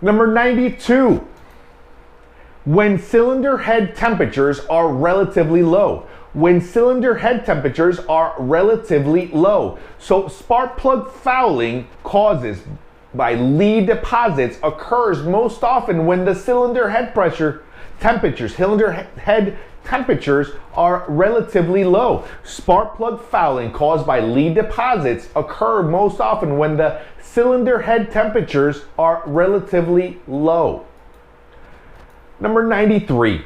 Number 92, when cylinder head temperatures are relatively low. When cylinder head temperatures are relatively low. So spark plug fouling causes by lead deposits occurs most often when the cylinder head temperatures are relatively low. Spark plug fouling caused by lead deposits occur most often when the cylinder head temperatures are relatively low. Number 93.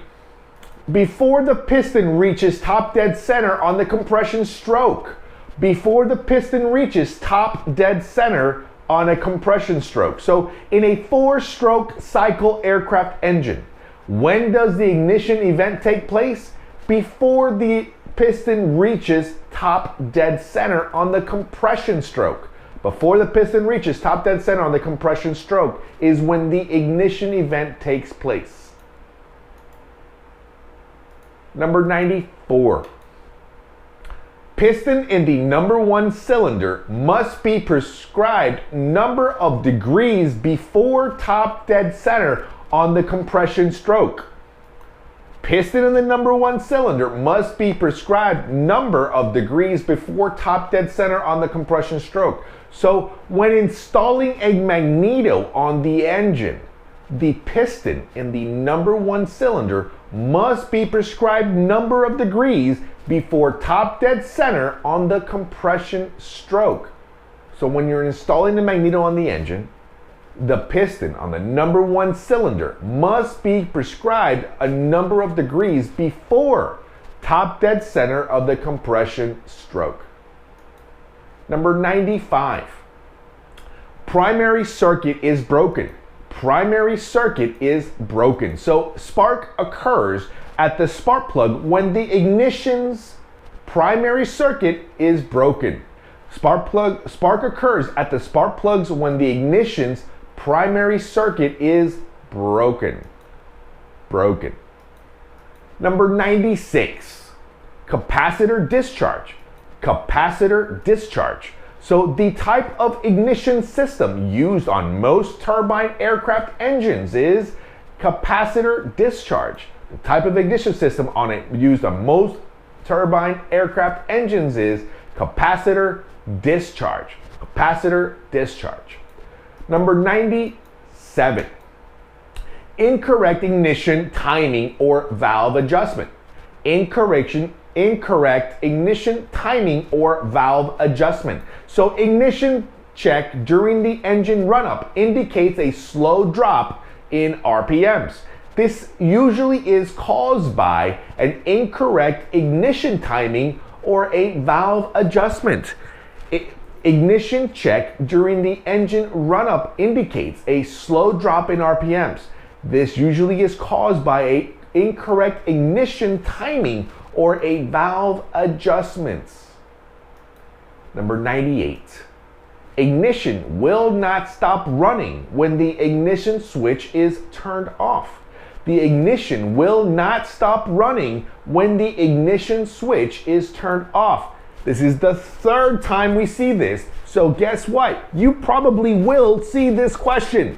Before the piston reaches top dead center on the compression stroke. Before the piston reaches top dead center on a compression stroke. So in a 4-stroke cycle aircraft engine, when does the ignition event take place? Before the piston reaches top dead center on the compression stroke. Before the piston reaches top dead center on the compression stroke is when the ignition event takes place. Number 94. Piston in the number 1 cylinder must be prescribed number of degrees before top dead center on the compression stroke. Piston in the number 1 cylinder must be prescribed number of degrees before top dead center on the compression stroke. So when installing a magneto on the engine, the piston in the number 1 cylinder must be prescribed number of degrees before top dead center on the compression stroke. So when you're installing the magneto on the engine, the piston on the number 1 cylinder must be prescribed a number of degrees before top dead center of the compression stroke. Number 95. Primary circuit is broken. Primary circuit is broken. So spark occurs at the spark plug when the ignition's primary circuit is broken. Spark occurs at the spark plugs when the ignition's primary circuit is broken. Number 96, capacitor discharge. Capacitor discharge. So the type of ignition system used on most turbine aircraft engines is capacitor discharge. The type of ignition system used on most turbine aircraft engines is capacitor discharge. Capacitor discharge. Number 97, incorrect ignition timing or valve adjustment. Incorrect ignition timing or valve adjustment. So ignition check during the engine run-up indicates a slow drop in RPMs. This usually is caused by an incorrect ignition timing or a valve adjustment. Ignition check during the engine run-up indicates a slow drop in RPMs. This usually is caused by an incorrect ignition timing or a valve adjustment. Number 98. Ignition will not stop running when the ignition switch is turned off. The ignition will not stop running when the ignition switch is turned off. This is the 3rd time we see this, so guess what? You probably will see this question.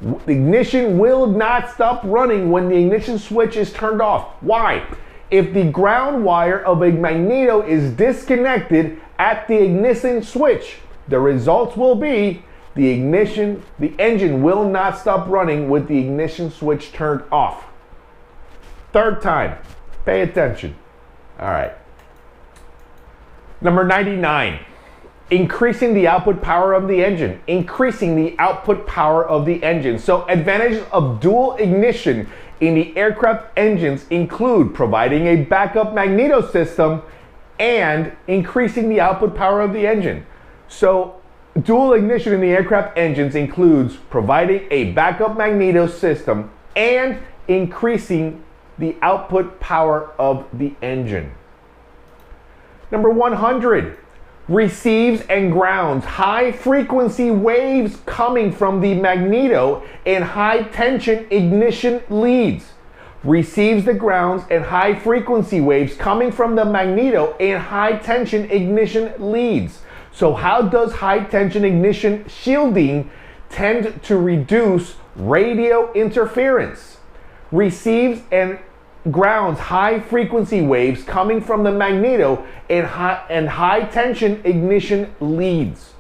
The ignition will not stop running when the ignition switch is turned off. Why? If the ground wire of a magneto is disconnected at the ignition switch, the results will be the engine will not stop running with the ignition switch turned off. 3rd time, pay attention. All right. Number 99, increasing the output power of the engine. Increasing the output power of the engine. So advantages of dual ignition in the aircraft engines include providing a backup magneto system and increasing the output power of the engine. So dual ignition in the aircraft engines includes providing a backup magneto system and increasing the output power of the engine. Number 100, receives and grounds high frequency waves coming from the magneto and high tension ignition leads. Receives the grounds and high frequency waves coming from the magneto and high tension ignition leads. So how does high tension ignition shielding tend to reduce radio interference, receives and grounds high frequency waves coming from the magneto and high tension ignition leads.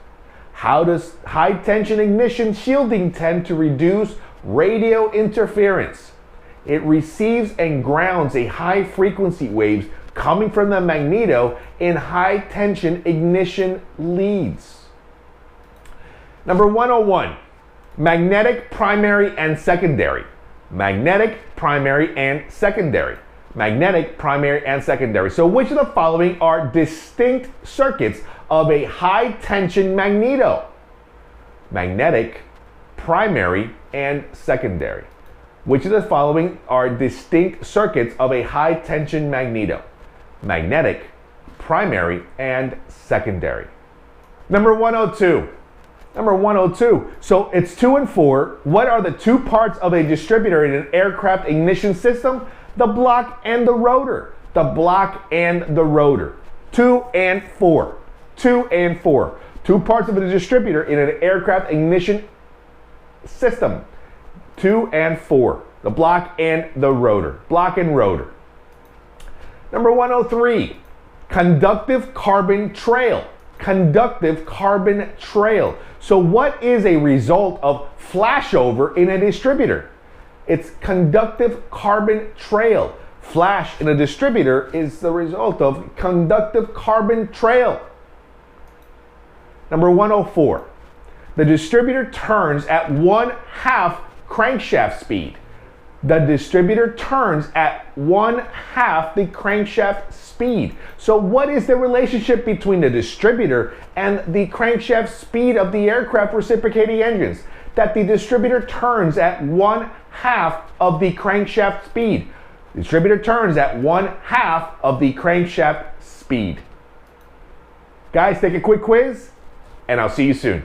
How does high tension ignition shielding tend to reduce radio interference? It receives and grounds a high frequency waves coming from the magneto in high tension ignition leads. Number 101, magnetic primary and secondary. Magnetic primary and secondary. Magnetic primary and secondary. So which of the following are distinct circuits of a high tension magneto? Magnetic primary and secondary. Which of the following are distinct circuits of a high tension magneto? Magnetic primary and secondary. Number 102. Number 102. So it's 2 and 4. What are the two parts of a distributor in an aircraft ignition system? The block and the rotor. The block and the rotor. 2 and 4. 2 and 4. Two parts of a distributor in an aircraft ignition system. 2 and 4. The block and the rotor. Block and rotor. Number 103. Conductive carbon trail. Conductive carbon trail. So what is a result of flashover in a distributor? It's conductive carbon trail. Flash in a distributor is the result of conductive carbon trail. Number 104. The distributor turns at 1/2 crankshaft speed. The distributor turns at 1/2 the crankshaft speed. So what is the relationship between the distributor and the crankshaft speed of the aircraft reciprocating engines? That the distributor turns at 1/2 of the crankshaft speed. The distributor turns at 1/2 of the crankshaft speed. Guys, take a quick quiz, and I'll see you soon.